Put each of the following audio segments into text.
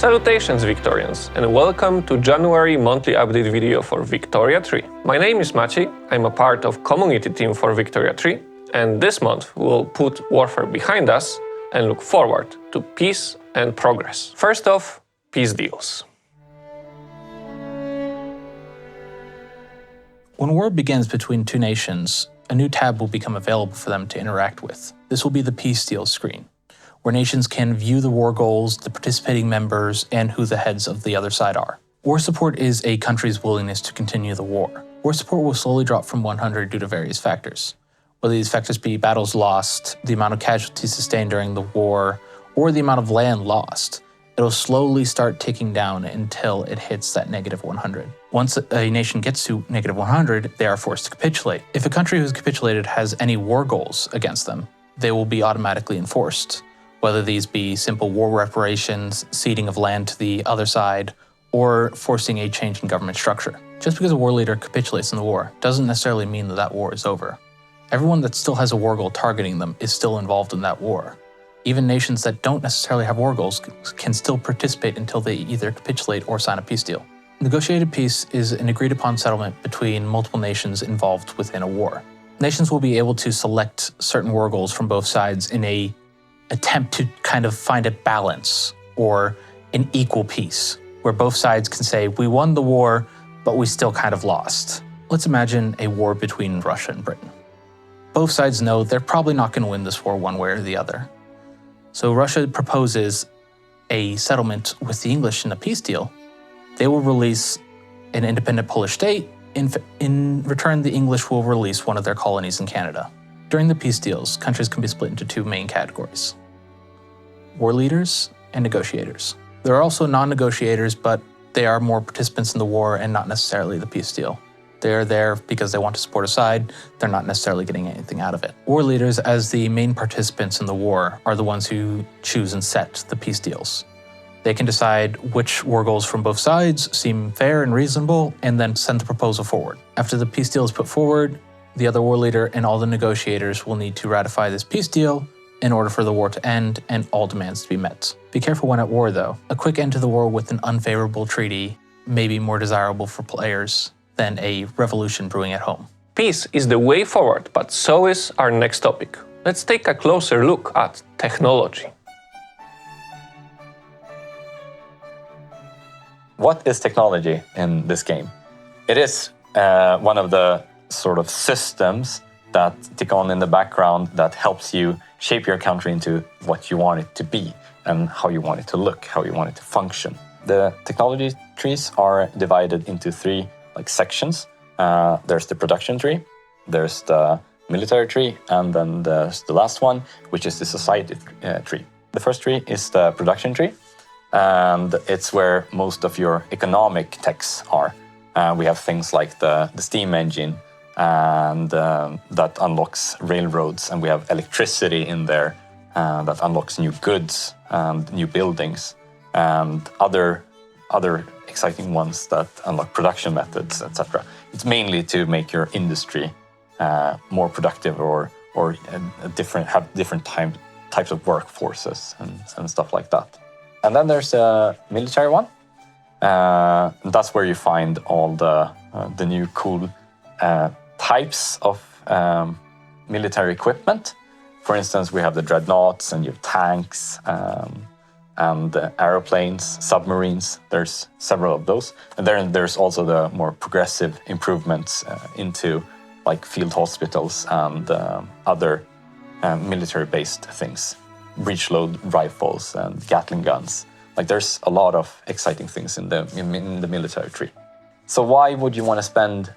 Salutations Victorians, and welcome to January monthly update video for Victoria 3. My name is Maciej, I'm a part of community team for Victoria 3, and this month we'll put warfare behind us and look forward to peace and progress. First off, peace deals. When war begins between two nations, a new tab will become available for them to interact with. This will be the peace deals screen, where nations can view the war goals, the participating members, and who the heads of the other side are. War support is a country's willingness to continue the war. War support will slowly drop from 100 due to various factors, whether these factors be battles lost, the amount of casualties sustained during the war, or the amount of land lost. It'll slowly start ticking down until it hits that -100. Once a nation gets to -100, they are forced to capitulate. If a country who's capitulated has any war goals against them, they will be automatically enforced, whether these be simple war reparations, ceding of land to the other side, or forcing a change in government structure. Just because a war leader capitulates in the war doesn't necessarily mean that that war is over. Everyone that still has a war goal targeting them is still involved in that war. Even nations that don't necessarily have war goals can still participate until they either capitulate or sign a peace deal. Negotiated peace is an agreed-upon settlement between multiple nations involved within a war. Nations will be able to select certain war goals from both sides in an attempt to kind of find a balance or an equal peace, where both sides can say, we won the war, but we still kind of lost. Let's imagine a war between Russia and Britain. Both sides know they're probably not going to win this war one way or the other. So Russia proposes a settlement with the English in a peace deal. They will release an independent Polish state. In return, the English will release one of their colonies in Canada. During the peace deals, countries can be split into two main categories: war leaders and negotiators. There are also non-negotiators, but they are more participants in the war and not necessarily the peace deal. They are there because they want to support a side. They're not necessarily getting anything out of it. War leaders, as the main participants in the war, are the ones who choose and set the peace deals. They can decide which war goals from both sides seem fair and reasonable, and then send the proposal forward. After the peace deal is put forward, the other war leader and all the negotiators will need to ratify this peace deal in order for the war to end and all demands to be met. Be careful when at war, though. A quick end to the war with an unfavorable treaty may be more desirable for players than a revolution brewing at home. Peace is the way forward, but so is our next topic. Let's take a closer look at technology. What is technology in this game? It is one of the sort of systems that tick on in the background that helps you shape your country into what you want it to be and how you want it to look, how you want it to function. The technology trees are divided into three sections. There's the production tree, there's the military tree, and then there's the last one, which is the society tree. The first tree is the production tree, and it's where most of your economic techs are. We have things like the steam engine, and that unlocks railroads, and we have electricity in there that unlocks new goods and new buildings, and other exciting ones that unlock production methods, etc. It's mainly to make your industry more productive or have different types of workforces and stuff like that. And then there's a military one. That's where you find all the new cool types of military equipment. For instance, we have the dreadnoughts, and you have tanks, and aeroplanes, submarines. There's several of those. And then there's also the more progressive improvements into field hospitals and other military-based things. Breech-load rifles and Gatling guns. There's a lot of exciting things in the military tree. So why would you want to spend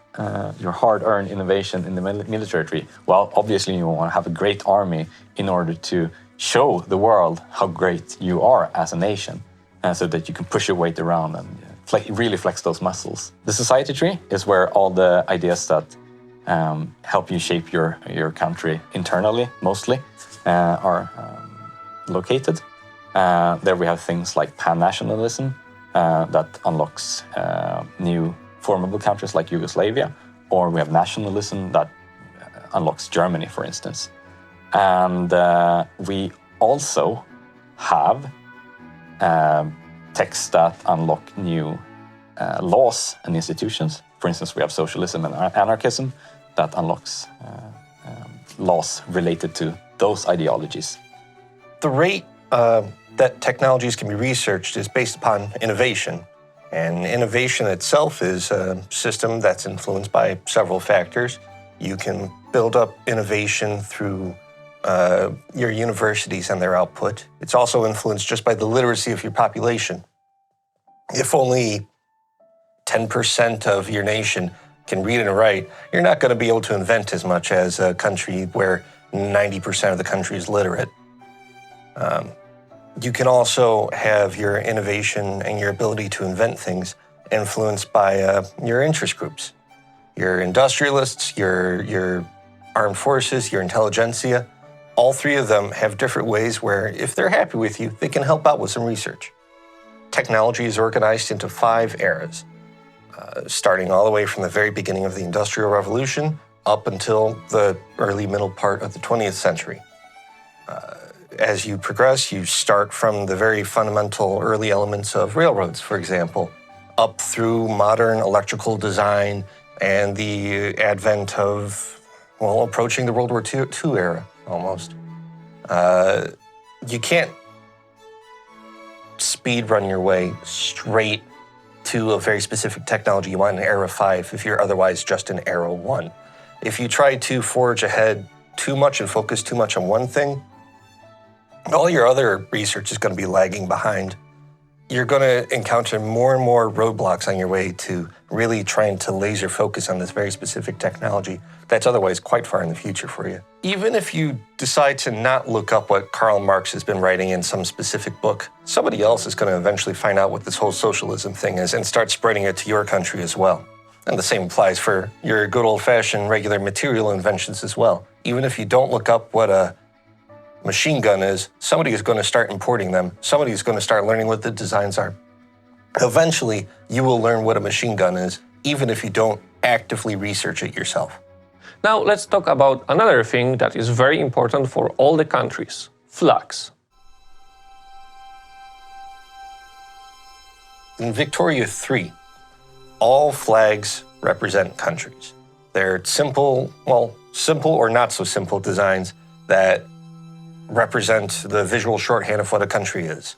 your hard-earned innovation in the military tree? Well, obviously you want to have a great army in order to show the world how great you are as a nation, so that you can push your weight around and really flex those muscles. The society tree is where all the ideas that help you shape your country internally, mostly, are located. There we have things like pan-nationalism that unlocks new formable countries like Yugoslavia, or we have nationalism that unlocks Germany, for instance. And we also have texts that unlock new laws and institutions. For instance, we have socialism and anarchism that unlocks laws related to those ideologies. The rate that technologies can be researched is based upon innovation. And innovation itself is a system that's influenced by several factors. You can build up innovation through your universities and their output. It's also influenced just by the literacy of your population. If only 10% of your nation can read and write, you're not going to be able to invent as much as a country where 90% of the country is literate. You can also have your innovation and your ability to invent things influenced by your interest groups. Your industrialists, your armed forces, your intelligentsia, all three of them have different ways where, if they're happy with you, they can help out with some research. Technology is organized into 5 eras, starting all the way from the very beginning of the Industrial Revolution up until the early middle part of the 20th century. As you progress, you start from the very fundamental early elements of railroads, for example, up through modern electrical design and the advent of, well, approaching the World War II era, almost. You can't speed run your way straight to a very specific technology you want in Era 5 if you're otherwise just in Era 1. If you try to forge ahead too much and focus too much on one thing, all your other research is going to be lagging behind. You're going to encounter more and more roadblocks on your way to really trying to laser focus on this very specific technology that's otherwise quite far in the future for you. Even if you decide to not look up what Karl Marx has been writing in some specific book, somebody else is going to eventually find out what this whole socialism thing is and start spreading it to your country as well. And the same applies for your good old-fashioned regular material inventions as well. Even if you don't look up what a machine gun is, somebody is going to start importing them. Somebody is going to start learning what the designs are. Eventually, you will learn what a machine gun is, even if you don't actively research it yourself. Now let's talk about another thing that is very important for all the countries: flags. In Victoria 3, all flags represent countries. They're simple or not so simple designs that represent the visual shorthand of what a country is.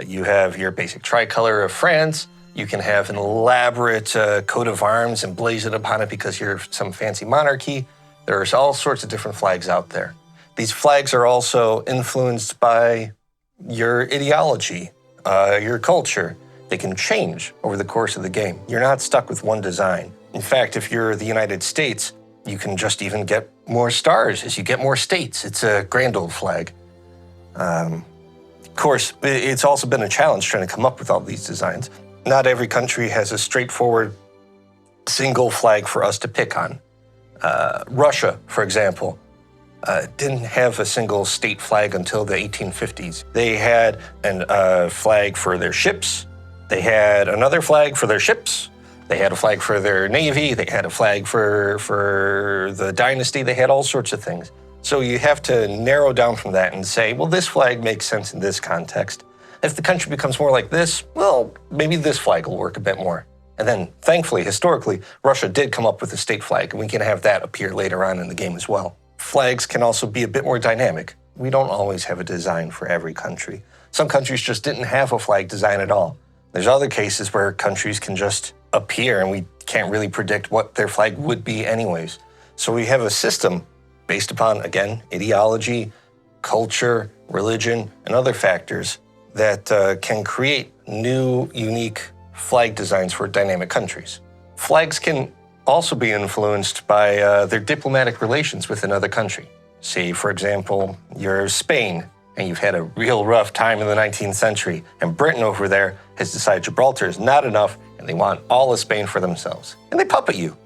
You have your basic tricolor of France. You can have an elaborate coat of arms emblazoned upon it because you're some fancy monarchy. There's all sorts of different flags out there. These flags are also influenced by your ideology, your culture. They can change over the course of the game. You're not stuck with one design. In fact, if you're the United States, you can just even get more stars as you get more states. It's a grand old flag. Of course, it's also been a challenge trying to come up with all these designs. Not every country has a straightforward single flag for us to pick on. Russia, for example, didn't have a single state flag until the 1850s. They had a flag for their ships. They had another flag for their ships. They had a flag for their navy. They had a flag for the dynasty. They had all sorts of things. So you have to narrow down from that and say, well, this flag makes sense in this context. If the country becomes more like this, well, maybe this flag will work a bit more. And then, thankfully, historically, Russia did come up with a state flag, and we can have that appear later on in the game as well. Flags can also be a bit more dynamic. We don't always have a design for every country. Some countries just didn't have a flag design at all. There's other cases where countries can just appear and we can't really predict what their flag would be anyways. So we have a system based upon, again, ideology, culture, religion, and other factors that can create new, unique flag designs for dynamic countries. Flags can also be influenced by their diplomatic relations with another country. Say, for example, you're Spain, and you've had a real rough time in the 19th century, and Britain over there has decided Gibraltar is not enough, and they want all of Spain for themselves. And they puppet you.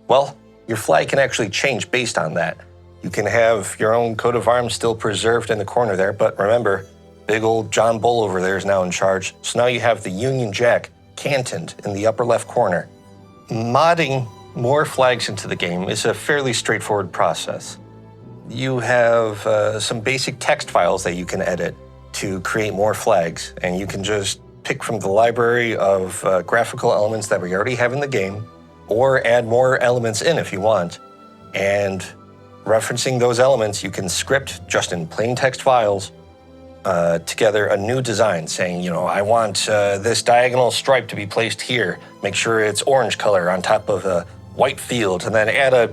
Well, your flag can actually change based on that. You can have your own coat of arms still preserved in the corner there, but remember, big old John Bull over there is now in charge, so now you have the Union Jack cantoned in the upper left corner. Modding more flags into the game is a fairly straightforward process. You have some basic text files that you can edit to create more flags, and you can just pick from the library of graphical elements that we already have in the game, or add more elements in if you want. And referencing those elements, you can script just in plain text files together a new design saying, I want this diagonal stripe to be placed here. Make sure it's orange color on top of a white field, and then add a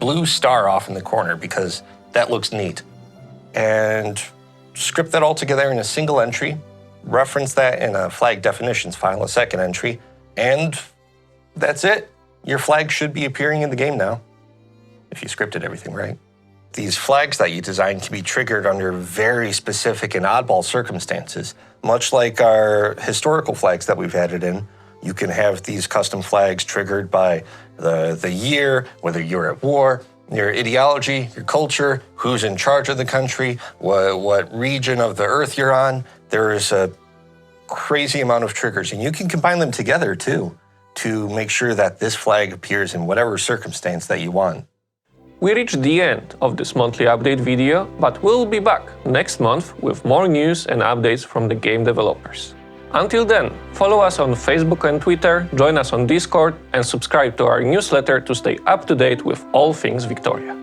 blue star off in the corner because that looks neat. And script that all together in a single entry, reference that in a flag definitions file, a second entry, and that's it. Your flag should be appearing in the game now, if you scripted everything right. These flags that you design can be triggered under very specific and oddball circumstances. Much like our historical flags that we've added in, you can have these custom flags triggered by the year, whether you're at war, your ideology, your culture, who's in charge of the country, what region of the earth you're on. There's a crazy amount of triggers, and you can combine them together too to make sure that this flag appears in whatever circumstance that you want. We reached the end of this monthly update video, but we'll be back next month with more news and updates from the game developers. Until then, follow us on Facebook and Twitter, join us on Discord, and subscribe to our newsletter to stay up to date with all things Victoria.